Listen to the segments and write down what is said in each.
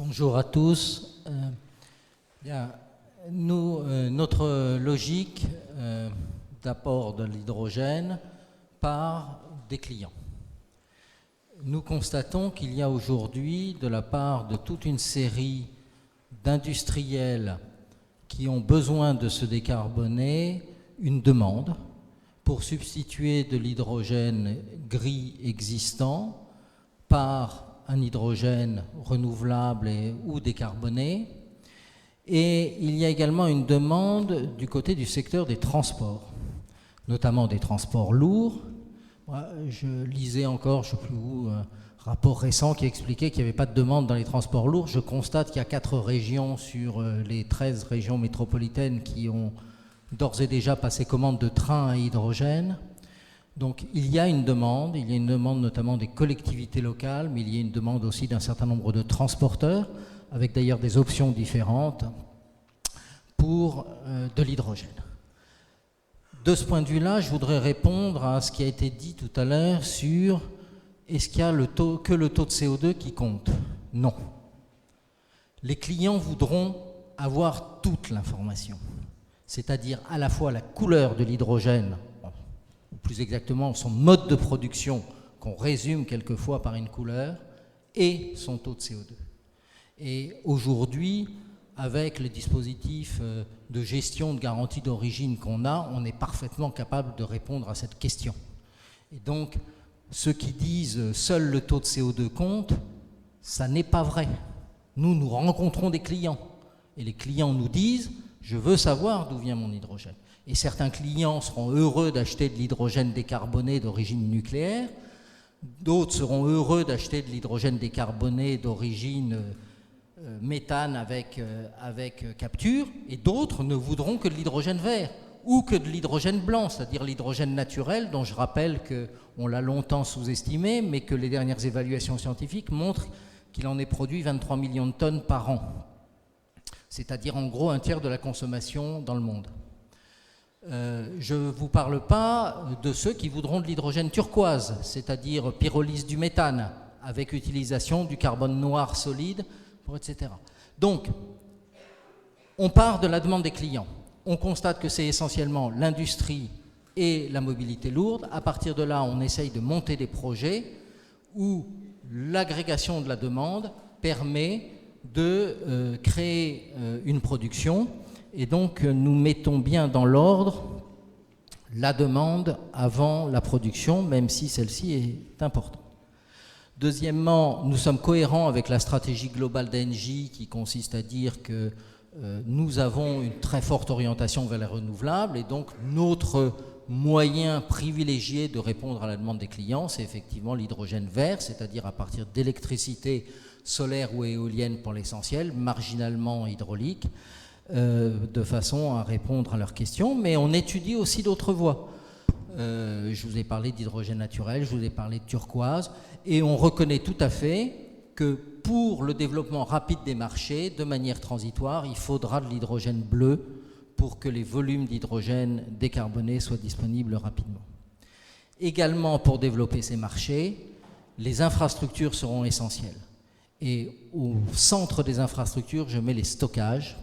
Bonjour à tous. Notre logique d'apport de l'hydrogène part des clients. Nous constatons qu'il y a aujourd'hui, de la part de toute une série d'industriels qui ont besoin de se décarboner, une demande pour substituer de l'hydrogène gris existant par un hydrogène renouvelable ou décarboné. Et il y a également une demande du côté du secteur des transports, notamment des transports lourds. Je lisais encore, je ne sais plus où, un rapport récent qui expliquait qu'il n'y avait pas de demande dans les transports lourds. Je constate qu'il y a 4 régions sur les 13 régions métropolitaines qui ont d'ores et déjà passé commande de trains à hydrogène. Donc il y a une demande notamment des collectivités locales, mais il y a une demande aussi d'un certain nombre de transporteurs, avec d'ailleurs des options différentes pour de l'hydrogène. De ce point de vue-là, je voudrais répondre à ce qui a été dit tout à l'heure sur est-ce qu'il y a que le taux de CO2 qui compte? Non. Les clients voudront avoir toute l'information, c'est-à-dire à la fois la couleur de l'hydrogène, ou plus exactement son mode de production, qu'on résume quelquefois par une couleur, et son taux de CO2. Et aujourd'hui, avec les dispositifs de gestion de garantie d'origine qu'on a, on est parfaitement capable de répondre à cette question. Et donc, ceux qui disent seul le taux de CO2 compte, ça n'est pas vrai. Nous rencontrons des clients, et les clients nous disent « je veux savoir d'où vient mon hydrogène ». Et certains clients seront heureux d'acheter de l'hydrogène décarboné d'origine nucléaire, d'autres seront heureux d'acheter de l'hydrogène décarboné d'origine méthane avec capture, et d'autres ne voudront que de l'hydrogène vert ou que de l'hydrogène blanc, c'est-à-dire l'hydrogène naturel, dont je rappelle qu'on l'a longtemps sous-estimé, mais que les dernières évaluations scientifiques montrent qu'il en est produit 23 millions de tonnes par an, c'est-à-dire en gros un tiers de la consommation dans le monde. Je ne vous parle pas de ceux qui voudront de l'hydrogène turquoise, c'est-à-dire pyrolyse du méthane, avec utilisation du carbone noir solide, etc. Donc, on part de la demande des clients. On constate que c'est essentiellement l'industrie et la mobilité lourde. À partir de là, on essaye de monter des projets où l'agrégation de la demande permet de créer une production. Et donc, nous mettons bien dans l'ordre la demande avant la production, même si celle-ci est importante. Deuxièmement, nous sommes cohérents avec la stratégie globale d'Engie qui consiste à dire que nous avons une très forte orientation vers les renouvelables et donc notre moyen privilégié de répondre à la demande des clients, c'est effectivement l'hydrogène vert, c'est-à-dire à partir d'électricité solaire ou éolienne pour l'essentiel, marginalement hydraulique, de façon à répondre à leurs questions, mais on étudie aussi d'autres voies. Je vous ai parlé d'hydrogène naturel, je vous ai parlé de turquoise, et on reconnaît tout à fait que pour le développement rapide des marchés, de manière transitoire, il faudra de l'hydrogène bleu pour que les volumes d'hydrogène décarboné soient disponibles rapidement. Également, pour développer ces marchés, les infrastructures seront essentielles. Et au centre des infrastructures, je mets les stockages.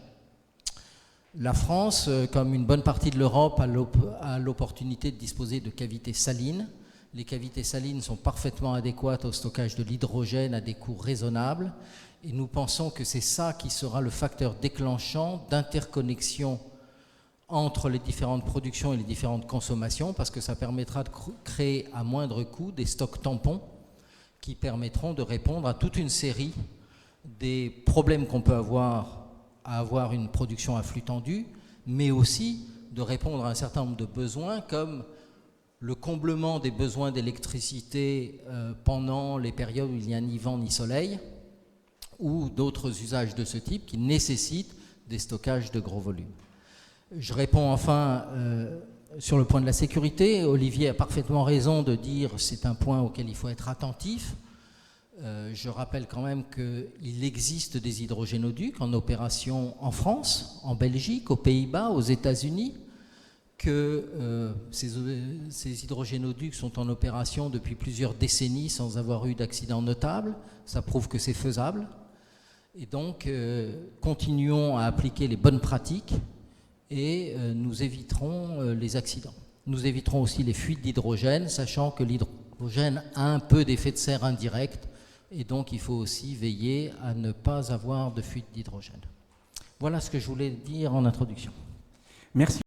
La France, comme une bonne partie de l'Europe, a l'opportunité de disposer de cavités salines. Les cavités salines sont parfaitement adéquates au stockage de l'hydrogène à des coûts raisonnables. Et nous pensons que c'est ça qui sera le facteur déclenchant d'interconnexion entre les différentes productions et les différentes consommations, parce que ça permettra de créer à moindre coût des stocks tampons qui permettront de répondre à toute une série des problèmes qu'on peut avoir à avoir une production à flux tendu, mais aussi de répondre à un certain nombre de besoins comme le comblement des besoins d'électricité pendant les périodes où il n'y a ni vent ni soleil, ou d'autres usages de ce type qui nécessitent des stockages de gros volumes. Je réponds enfin sur le point de la sécurité. Olivier a parfaitement raison de dire que c'est un point auquel il faut être attentif. Je rappelle quand même qu'il existe des hydrogénoducs en opération en France, en Belgique, aux Pays-Bas, aux États-Unis, que ces hydrogénoducs sont en opération depuis plusieurs décennies sans avoir eu d'accident notable. Ça prouve que c'est faisable. Et donc, continuons à appliquer les bonnes pratiques et nous éviterons les accidents. Nous éviterons aussi les fuites d'hydrogène, sachant que l'hydrogène a un peu d'effet de serre indirect, et donc il faut aussi veiller à ne pas avoir de fuite d'hydrogène. Voilà ce que je voulais dire en introduction. Merci.